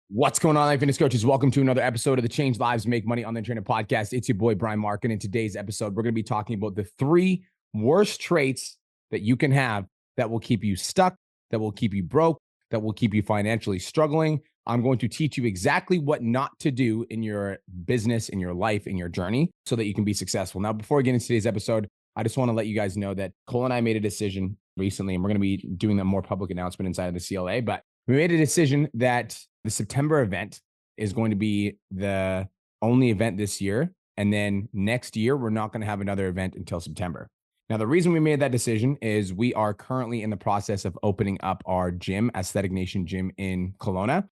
What's going on, Life Fitness Coaches? Welcome to another episode of the Change Lives, Make Money on the Internet podcast. It's your boy, Brian Mark. And in today's episode, we're going to be talking about the 3 worst traits that you can have that will keep you stuck, that will keep you broke, that will keep you financially struggling. I'm going to teach you exactly what not to do in your business, in your life, in your journey, so that you can be successful. Now, before we get into today's episode, I just want to let you guys know that Cole and I made a decision recently, and we're going to be doing a more public announcement inside of the CLA, but we made a decision that the September event is going to be the only event this year. And then next year, we're not going to have another event until September. Now, the reason we made that decision is we are currently in the process of opening up our gym, Aesthetic Nation Gym in Kelowna.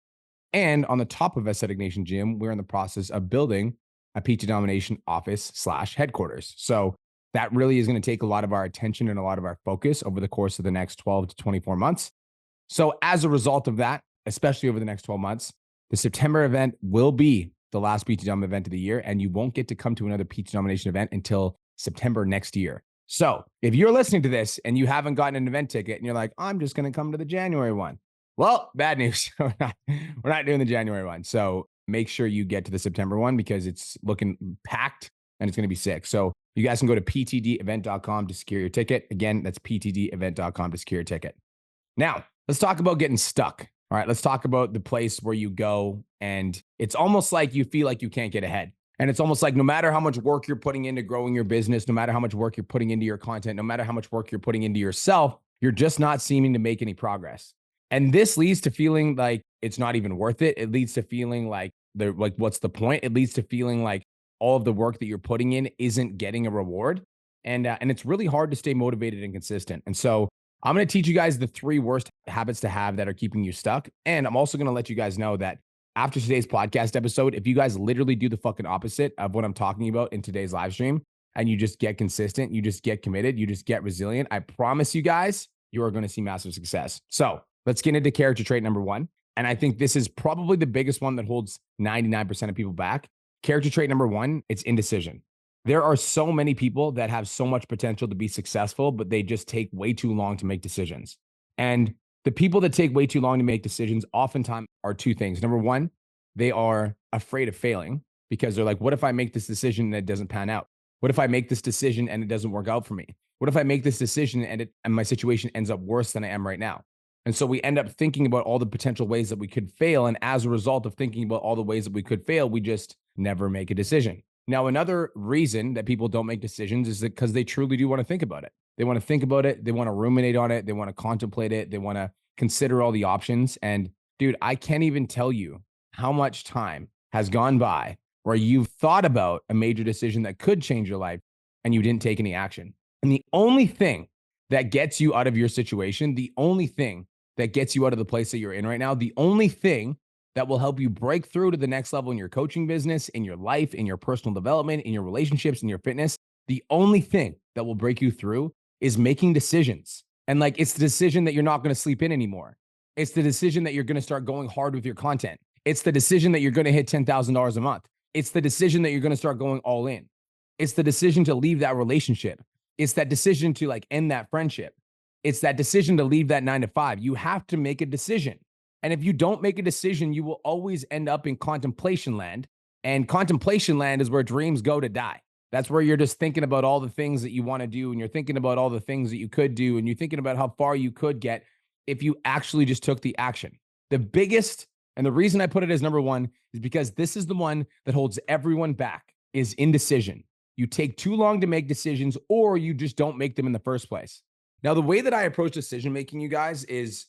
And on the top of Aesthetic Nation Gym, we're in the process of building a PT Domination office / headquarters. So that really is going to take a lot of our attention and a lot of our focus over the course of the next 12 to 24 months. So as a result of that, especially over the next 12 months, the September event will be the last PT Dom event of the year, and you won't get to come to another PT Domination event until September next year. So if you're listening to this and you haven't gotten an event ticket and you're like, I'm just going to come to the January one. Well, bad news. We're not doing the January one. So make sure you get to the September one because it's looking packed and it's going to be sick. So you guys can go to ptdevent.com to secure your ticket. Again, that's ptdevent.com to secure your ticket. Now, let's talk about getting stuck. All right, let's talk about the place where you go and it's almost like you feel like you can't get ahead. And it's almost like no matter how much work you're putting into growing your business, no matter how much work you're putting into your content, no matter how much work you're putting into yourself, you're just not seeming to make any progress. And this leads to feeling like it's not even worth it. It leads to feeling like what's the point? It leads to feeling like all of the work that you're putting in isn't getting a reward. And it's really hard to stay motivated and consistent. And so I'm going to teach you guys the 3 worst habits to have that are keeping you stuck. And I'm also going to let you guys know that after today's podcast episode, if you guys literally do the fucking opposite of what I'm talking about in today's live stream, and you just get consistent, you just get committed, you just get resilient, I promise you guys, you are going to see massive success. So let's get into character trait number 1. And I think this is probably the biggest one that holds 99% of people back. Character trait number 1, it's indecision. There are so many people that have so much potential to be successful, but they just take way too long to make decisions. And the people that take way too long to make decisions oftentimes are 2 things. Number 1, they are afraid of failing because they're like, what if I make this decision and it doesn't pan out? What if I make this decision and it doesn't work out for me? What if I make this decision and my situation ends up worse than I am right now? And so we end up thinking about all the potential ways that we could fail. And as a result of thinking about all the ways that we could fail, we just never make a decision. Now, another reason that people don't make decisions is because they truly do want to think about it. They want to think about it. They want to ruminate on it. They want to contemplate it. They want to consider all the options. And dude, I can't even tell you how much time has gone by where you've thought about a major decision that could change your life and you didn't take any action. And the only thing that gets you out of your situation, the only thing that gets you out of the place that you're in right now, the only thing that will help you break through to the next level in your coaching business, in your life, in your personal development, in your relationships, in your fitness. The only thing that will break you through is making decisions. And like, it's the decision that you're not going to sleep in anymore. It's the decision that you're going to start going hard with your content. It's the decision that you're going to hit $10,000 a month. It's the decision that you're going to start going all in. It's the decision to leave that relationship. It's that decision to like end that friendship. It's that decision to leave that 9 to 5. You have to make a decision. And if you don't make a decision, you will always end up in contemplation land. And contemplation land is where dreams go to die. That's where you're just thinking about all the things that you want to do. And you're thinking about all the things that you could do. And you're thinking about how far you could get if you actually just took the action. The biggest, and the reason I put it as number 1 is because this is the one that holds everyone back, is indecision. You take too long to make decisions or you just don't make them in the first place. Now, the way that I approach decision-making, you guys, is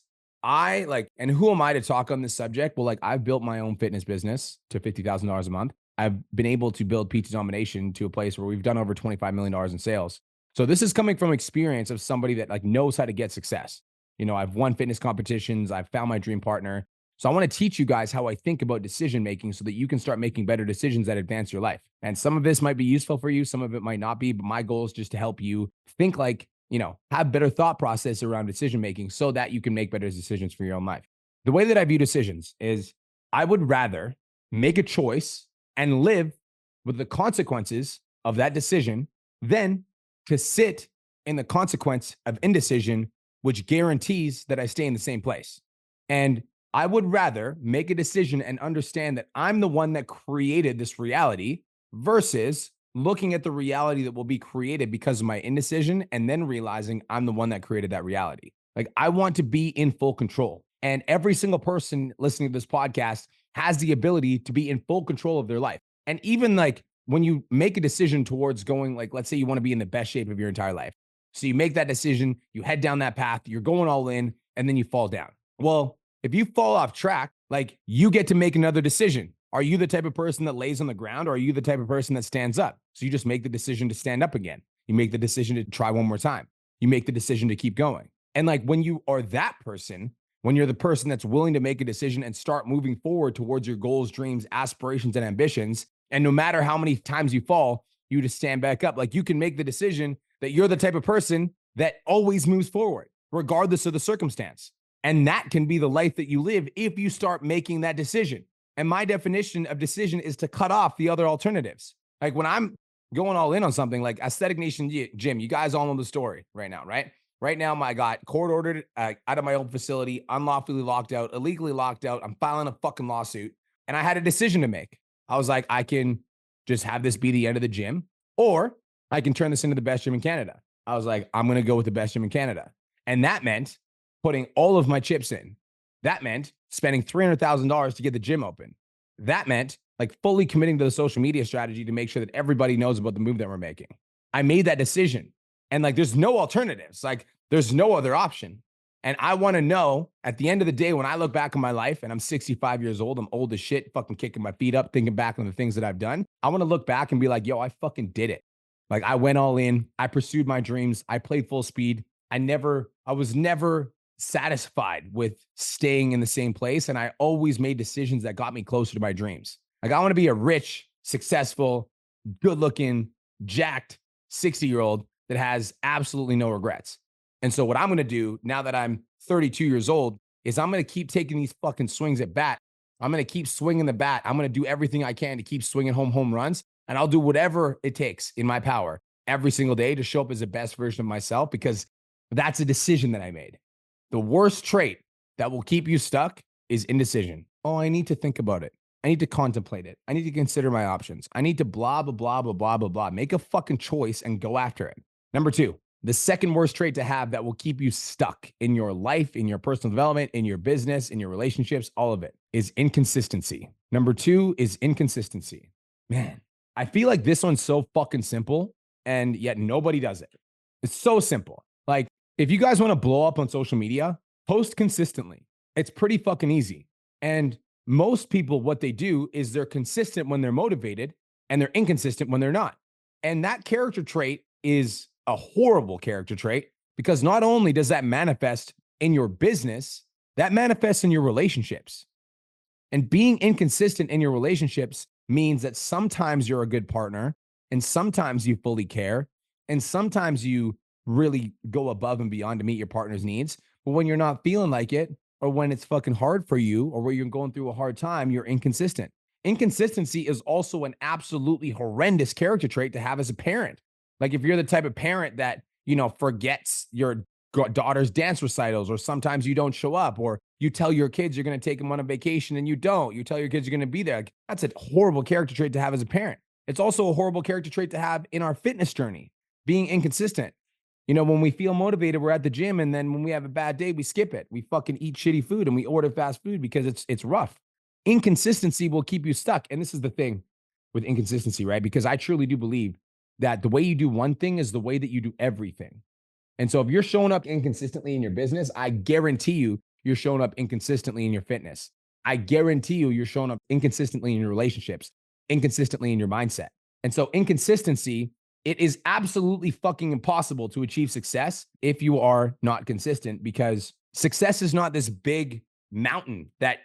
and who am I to talk on this subject? Well, I've built my own fitness business to $50,000 a month. I've been able to build PT Domination to a place where we've done over $25 million in sales. So this is coming from experience of somebody that knows how to get success. You know, I've won fitness competitions. I've found my dream partner. So I want to teach you guys how I think about decision-making so that you can start making better decisions that advance your life. And some of this might be useful for you. Some of it might not be, but my goal is just to help you think have better thought process around decision-making so that you can make better decisions for your own life. The way that I view decisions is I would rather make a choice and live with the consequences of that decision than to sit in the consequence of indecision, which guarantees that I stay in the same place. And I would rather make a decision and understand that I'm the one that created this reality versus looking at the reality that will be created because of my indecision and then realizing I'm the one that created that reality. Like, I want to be in full control. And every single person listening to this podcast has the ability to be in full control of their life. And even like when you make a decision towards going, like, let's say you want to be in the best shape of your entire life. So you make that decision, you head down that path, you're going all in, and then you fall down. Well, if you fall off track, like, you get to make another decision. Are you the type of person that lays on the ground, or are you the type of person that stands up? So you just make the decision to stand up again. You make the decision to try one more time. You make the decision to keep going. And like, when you are that person, when you're the person that's willing to make a decision and start moving forward towards your goals, dreams, aspirations, and ambitions, and no matter how many times you fall, you just stand back up. Like, you can make the decision that you're the type of person that always moves forward, regardless of the circumstance. And that can be the life that you live if you start making that decision. And my definition of decision is to cut off the other alternatives. Like, when I'm going all in on something like Aesthetic Nation Gym, you guys all know the story right now, right? Right now, I got court ordered out of my own facility, unlawfully locked out, illegally locked out. I'm filing a fucking lawsuit. And I had a decision to make. I was like, I can just have this be the end of the gym, or I can turn this into the best gym in Canada. I was like, I'm going to go with the best gym in Canada. And that meant putting all of my chips in. That meant spending $300,000 to get the gym open. That meant like fully committing to the social media strategy to make sure that everybody knows about the move that we're making. I made that decision. And like, there's no alternatives. Like, there's no other option. And I want to know at the end of the day, when I look back on my life and I'm 65 years old, I'm old as shit, fucking kicking my feet up, thinking back on the things that I've done. I want to look back and be like, yo, I fucking did it. Like, I went all in. I pursued my dreams. I played full speed. I was never satisfied with staying in the same place. And I always made decisions that got me closer to my dreams. Like, I want to be a rich, successful, good looking, jacked 60-year-old that has absolutely no regrets. And so what I'm going to do now that I'm 32 years old is I'm going to keep taking these fucking swings at bat. I'm going to keep swinging the bat. I'm going to do everything I can to keep swinging home runs. And I'll do whatever it takes in my power every single day to show up as the best version of myself, because that's a decision that I made. The worst trait that will keep you stuck is indecision. Oh, I need to think about it. I need to contemplate it. I need to consider my options. I need to blah, blah, blah, blah, blah, blah, blah. Make a fucking choice and go after it. Number two, the second worst trait to have that will keep you stuck in your life, in your personal development, in your business, in your relationships, all of it, is inconsistency. Number two is inconsistency. Man, I feel like this one's so fucking simple, and yet nobody does it. It's so simple. Like, if you guys want to blow up on social media, post consistently. It's pretty fucking easy. And most people, what they do is they're consistent when they're motivated and they're inconsistent when they're not. And that character trait is a horrible character trait, because not only does that manifest in your business, that manifests in your relationships. And being inconsistent in your relationships means that sometimes you're a good partner, and sometimes you fully care, and sometimes you really go above and beyond to meet your partner's needs. But when you're not feeling like it, or when it's fucking hard for you, or where you're going through a hard time, you're inconsistent. Inconsistency is also an absolutely horrendous character trait to have as a parent. Like, if you're the type of parent that, forgets your daughter's dance recitals, or sometimes you don't show up, or you tell your kids you're going to take them on a vacation and you don't, you tell your kids you're going to be there. Like, that's a horrible character trait to have as a parent. It's also a horrible character trait to have in our fitness journey, being inconsistent. When we feel motivated, we're at the gym, and then when we have a bad day, we skip it. We fucking eat shitty food and we order fast food because it's rough. Inconsistency will keep you stuck. And this is the thing with inconsistency, right? Because I truly do believe that the way you do one thing is the way that you do everything. And so if you're showing up inconsistently in your business, I guarantee you you're showing up inconsistently in your fitness. I guarantee you you're showing up inconsistently in your relationships, inconsistently in your mindset. And so inconsistency, it is absolutely fucking impossible to achieve success if you are not consistent, because success is not this big mountain that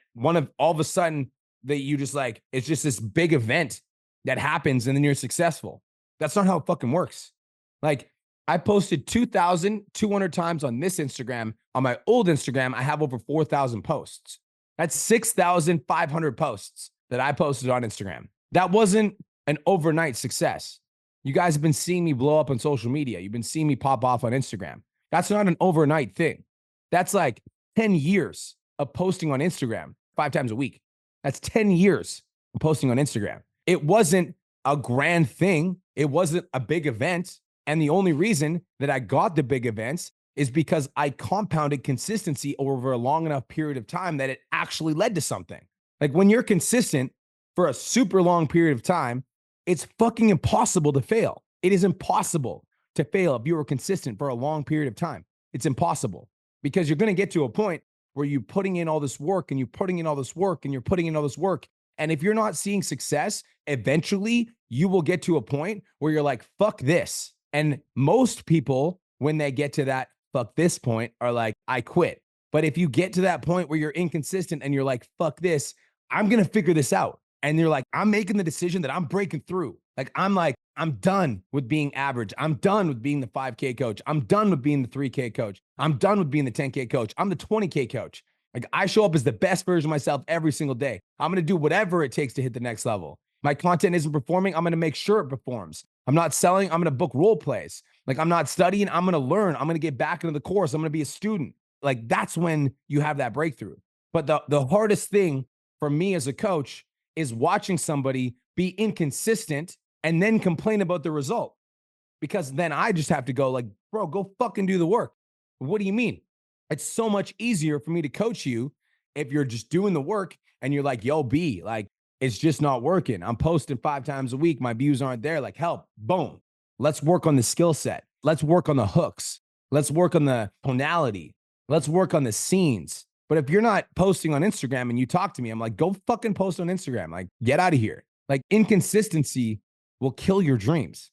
all of a sudden that you just like, it's just this big event that happens and then you're successful. That's not how it fucking works. Like, I posted 2,200 times on this Instagram. On my old Instagram, I have over 4,000 posts. That's 6,500 posts that I posted on Instagram. That wasn't an overnight success. You guys have been seeing me blow up on social media. You've been seeing me pop off on Instagram. That's not an overnight thing. That's like 10 years of posting on Instagram 5 times a week. That's 10 years of posting on Instagram. It wasn't a grand thing. It wasn't a big event. And the only reason that I got the big events is because I compounded consistency over a long enough period of time that it actually led to something. Like when you're consistent for a super long period of time, it's fucking impossible to fail. It is impossible to fail if you were consistent for a long period of time. It's impossible because you're going to get to a point where you're putting in all this work and you're putting in all this work and you're putting in all this work. And if you're not seeing success, eventually you will get to a point where you're like, fuck this. And most people, when they get to that fuck this point, are like, I quit. But if you get to that point where you're inconsistent and you're like, fuck this, I'm going to figure this out. And you're like, I'm making the decision that I'm breaking through. I'm done with being average. I'm done with being the 5K coach. I'm done with being the 3K coach. I'm done with being the 10K coach. I'm the 20K coach. Like I show up as the best version of myself every single day. I'm going to do whatever it takes to hit the next level. My content isn't performing. I'm going to make sure it performs. I'm not selling. I'm going to book role plays. Like I'm not studying. I'm going to learn. I'm going to get back into the course. I'm going to be a student. Like that's when you have that breakthrough. But the hardest thing for me as a coach is watching somebody be inconsistent and then complain about the result. Because then I just have to go like, bro, go fucking do the work. What do you mean? It's so much easier for me to coach you if you're just doing the work and you're like, yo, B, like, it's just not working. I'm posting 5 times a week. My views aren't there. Like, help, boom. Let's work on the skill set. Let's work on the hooks. Let's work on the tonality. Let's work on the scenes. But if you're not posting on Instagram and you talk to me, I'm like, go fucking post on Instagram. Like, get out of here. Like, inconsistency will kill your dreams.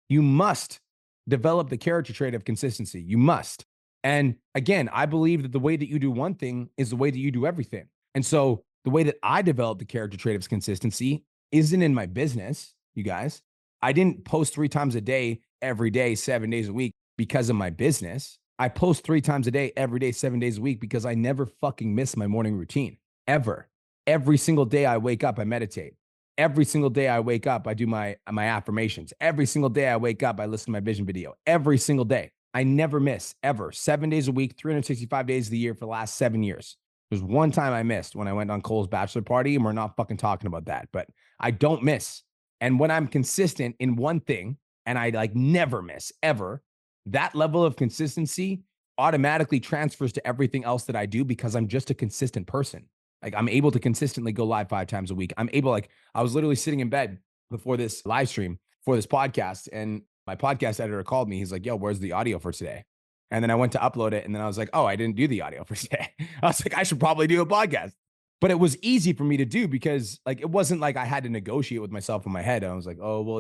You must develop the character trait of consistency. You must. And again, I believe that the way that you do one thing is the way that you do everything. And so the way that I developed the character trait of consistency isn't in my business, you guys. I didn't post 3 times a day, every day, 7 days a week because of my business. I post 3 times a day, every day, 7 days a week because I never fucking miss my morning routine, ever. Every single day I wake up, I meditate. Every single day I wake up, I do my affirmations. Every single day I wake up, I listen to my vision video. Every single day. I never miss, ever. 7 days a week, 365 days of the year for the last 7 years. There's one time I missed when I went on Cole's bachelor party, and we're not fucking talking about that, but I don't miss. And when I'm consistent in one thing, and I like never miss, ever, that level of consistency automatically transfers to everything else that I do because I'm just a consistent person. Like I'm able to consistently go live 5 times a week. I'm able, like, I was literally sitting in bed before this live stream for this podcast, and my podcast editor called me. He's like, yo, where's the audio for today? And then I went to upload it. And then I was like, oh, I didn't do the audio for today. I was like, I should probably do a podcast. But it was easy for me to do because like, it wasn't like I had to negotiate with myself in my head. I was like, oh, well,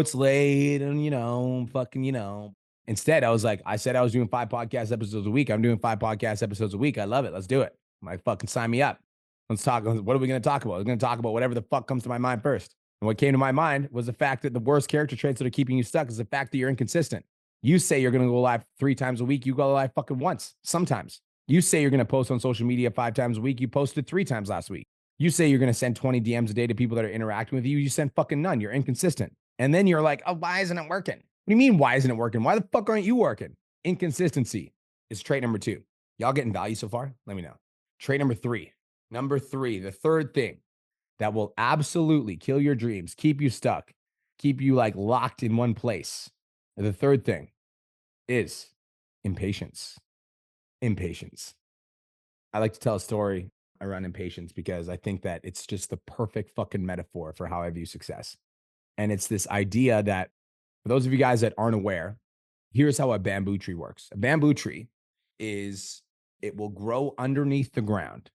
it's late and, fucking. Instead, I was like, I said I was doing 5 podcast episodes a week. I'm doing 5 podcast episodes a week. I love it. Let's do it. I'm like, fucking sign me up. Let's talk. What are we going to talk about? We're going to talk about whatever the fuck comes to my mind first. And what came to my mind was the fact that the worst character traits that are keeping you stuck is the fact that you're inconsistent. You say you're going to go live 3 times a week. You go live fucking once, sometimes. You say you're going to post on social media 5 times a week. You posted 3 times last week. You say you're going to send 20 DMs a day to people that are interacting with you. You send fucking none. You're inconsistent. And then you're like, oh, why isn't it working? What do you mean, why isn't it working? Why the fuck aren't you working? Inconsistency is trait number 2. Y'all getting value so far? Let me know. Trait number 3. Number 3, the third thing that will absolutely kill your dreams, keep you stuck, keep you like locked in one place. The third thing is impatience. Impatience. I like to tell a story around impatience because I think that it's just the perfect fucking metaphor for how I view success. And it's this idea that for those of you guys that aren't aware, here's how a bamboo tree works. A bamboo tree it will grow underneath the ground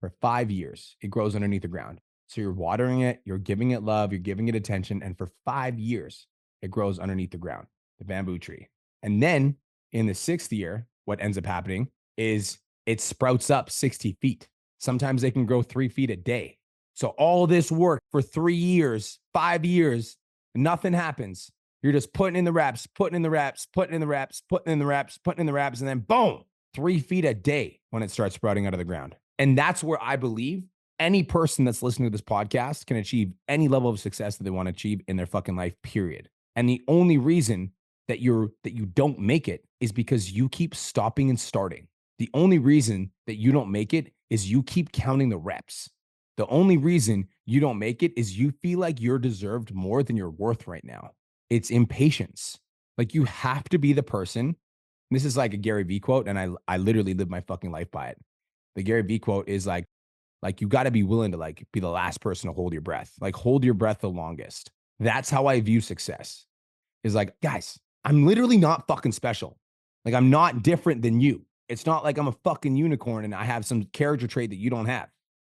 for 5 years. It grows underneath the ground. So you're watering it, you're giving it love, you're giving it attention. And for 5 years, it grows underneath the ground, the bamboo tree. And then in the 6th year, what ends up happening is it sprouts up 60 feet. Sometimes they can grow 3 feet a day. So all this work for 3 years, 5 years, nothing happens. You're just putting in the reps, putting in the reps, putting in the reps, putting in the reps, putting in the reps, and then boom, 3 feet a day when it starts sprouting out of the ground. And that's where I believe any person that's listening to this podcast can achieve any level of success that they want to achieve in their fucking life, period. And the only reason that you don't make it is because you keep stopping and starting. The only reason that you don't make it is you keep counting the reps. The only reason you don't make it is you feel like you're deserved more than you're worth right now. It's impatience. Like you have to be the person. This is like a Gary Vee quote, and I literally live my fucking life by it. The Gary Vee quote is like you got to be willing to like be the last person to hold your breath. Like hold your breath the longest. That's how I view success. Is like, guys, I'm literally not fucking special. Like I'm not different than you. It's not like I'm a fucking unicorn and I have some character trait that you don't have.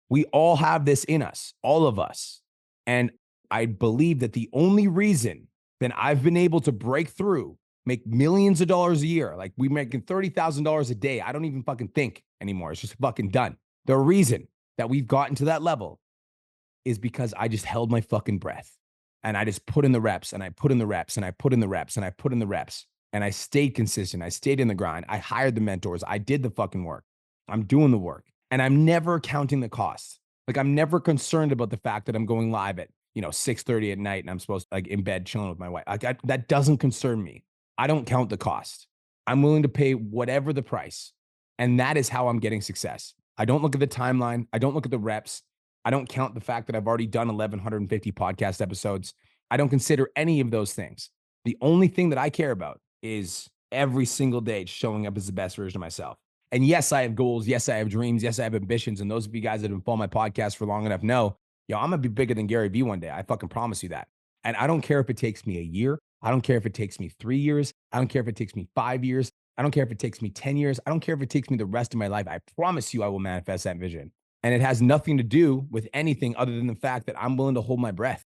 We all have this in us, all of us. And I believe that the only reason that I've been able to break through, make millions of dollars a year, like we making $30,000 a day. I don't even fucking think anymore. It's just fucking done. The reason that we've gotten to that level is because I just held my fucking breath and I just put in the reps and I put in the reps and I put in the reps and I put in the reps and I stayed consistent. I stayed in the grind. I hired the mentors. I did the fucking work. I'm doing the work and I'm never counting the costs. Like I'm never concerned about the fact that I'm going live at, 6:30 at night and I'm supposed to like in bed chilling with my wife. That doesn't concern me. I don't count the cost. I'm willing to pay whatever the price. And that is how I'm getting success. I don't look at the timeline. I don't look at the reps. I don't count the fact that I've already done 1,150 podcast episodes. I don't consider any of those things. The only thing that I care about is every single day showing up as the best version of myself. And yes, I have goals. Yes, I have dreams. Yes, I have ambitions. And those of you guys that have been following my podcast for long enough know, I'm going to be bigger than Gary Vee one day. I fucking promise you that. And I don't care if it takes me a year. I don't care if it takes me 3 years. I don't care if it takes me 5 years. I don't care if it takes me 10 years. I don't care if it takes me the rest of my life. I promise you I will manifest that vision. And it has nothing to do with anything other than the fact that I'm willing to hold my breath.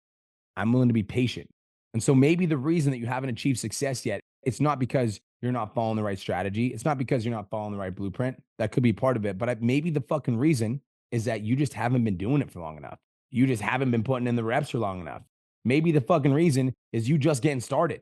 I'm willing to be patient. And so maybe the reason that you haven't achieved success yet, it's not because you're not following the right strategy. It's not because you're not following the right blueprint. That could be part of it. But maybe the fucking reason is that you just haven't been doing it for long enough. You just haven't been putting in the reps for long enough. Maybe the fucking reason is you just getting started.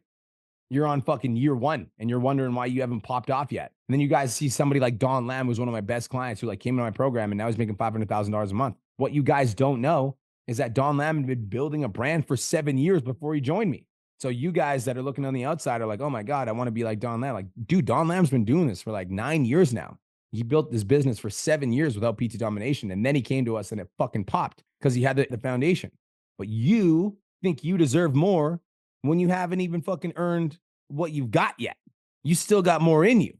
You're on fucking year one and you're wondering why you haven't popped off yet. And then you guys see somebody like Don Lamb, who's one of my best clients, who like came into my program and now he's making $500,000 a month. What you guys don't know is that Don Lamb had been building a brand for 7 years before he joined me. So you guys that are looking on the outside are like, oh my God, I want to be like Don Lamb. Like, dude, Don Lamb's been doing this for like 9 years now. He built this business for 7 years without PT domination. And then he came to us and it fucking popped because he had the foundation. But you think you deserve more when you haven't even fucking earned what you've got yet. You still got more in you.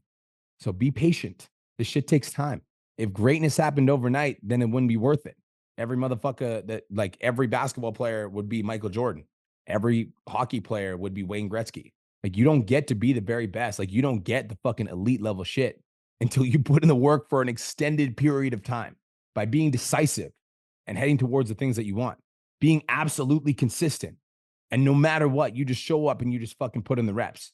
So be patient. This shit takes time. If greatness happened overnight, then it wouldn't be worth it. Every motherfucker that like every basketball player would be Michael Jordan. Every hockey player would be Wayne Gretzky. Like you don't get to be the very best. Like you don't get the fucking elite level shit until you put in the work for an extended period of time by being decisive and heading towards the things that you want, being absolutely consistent. And no matter what, you just show up and you just fucking put in the reps.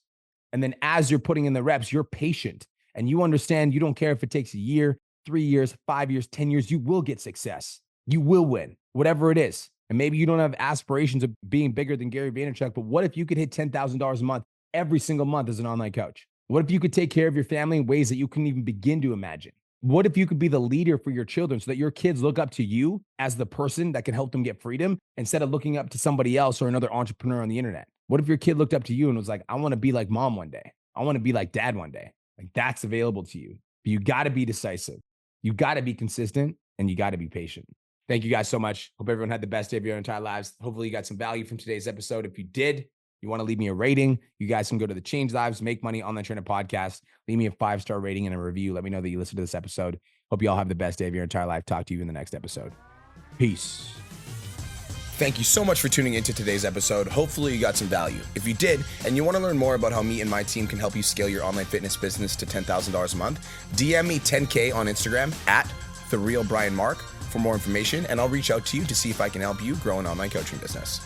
And then as you're putting in the reps, you're patient and you understand you don't care if it takes a year, 3 years, 5 years, 10 years, you will get success. You will win, whatever it is. And maybe you don't have aspirations of being bigger than Gary Vaynerchuk, but what if you could hit $10,000 a month every single month as an online coach? What if you could take care of your family in ways that you couldn't even begin to imagine? What if you could be the leader for your children so that your kids look up to you as the person that can help them get freedom instead of looking up to somebody else or another entrepreneur on the internet? What if your kid looked up to you and was like, I want to be like mom one day. I want to be like dad one day. Like that's available to you. But you got to be decisive. You got to be consistent and you got to be patient. Thank you guys so much. Hope everyone had the best day of your entire lives. Hopefully you got some value from today's episode. If you did, you want to leave me a rating, you guys can go to the Change Lives, Make Money Online Trainer podcast. Leave me a 5-star rating and a review. Let me know that you listened to this episode. Hope you all have the best day of your entire life. Talk to you in the next episode. Peace. Thank you so much for tuning into today's episode. Hopefully you got some value. If you did, and you want to learn more about how me and my team can help you scale your online fitness business to $10,000 a month, DM me 10K on Instagram at TheRealBrianMark for more information, and I'll reach out to you to see if I can help you grow an online coaching business.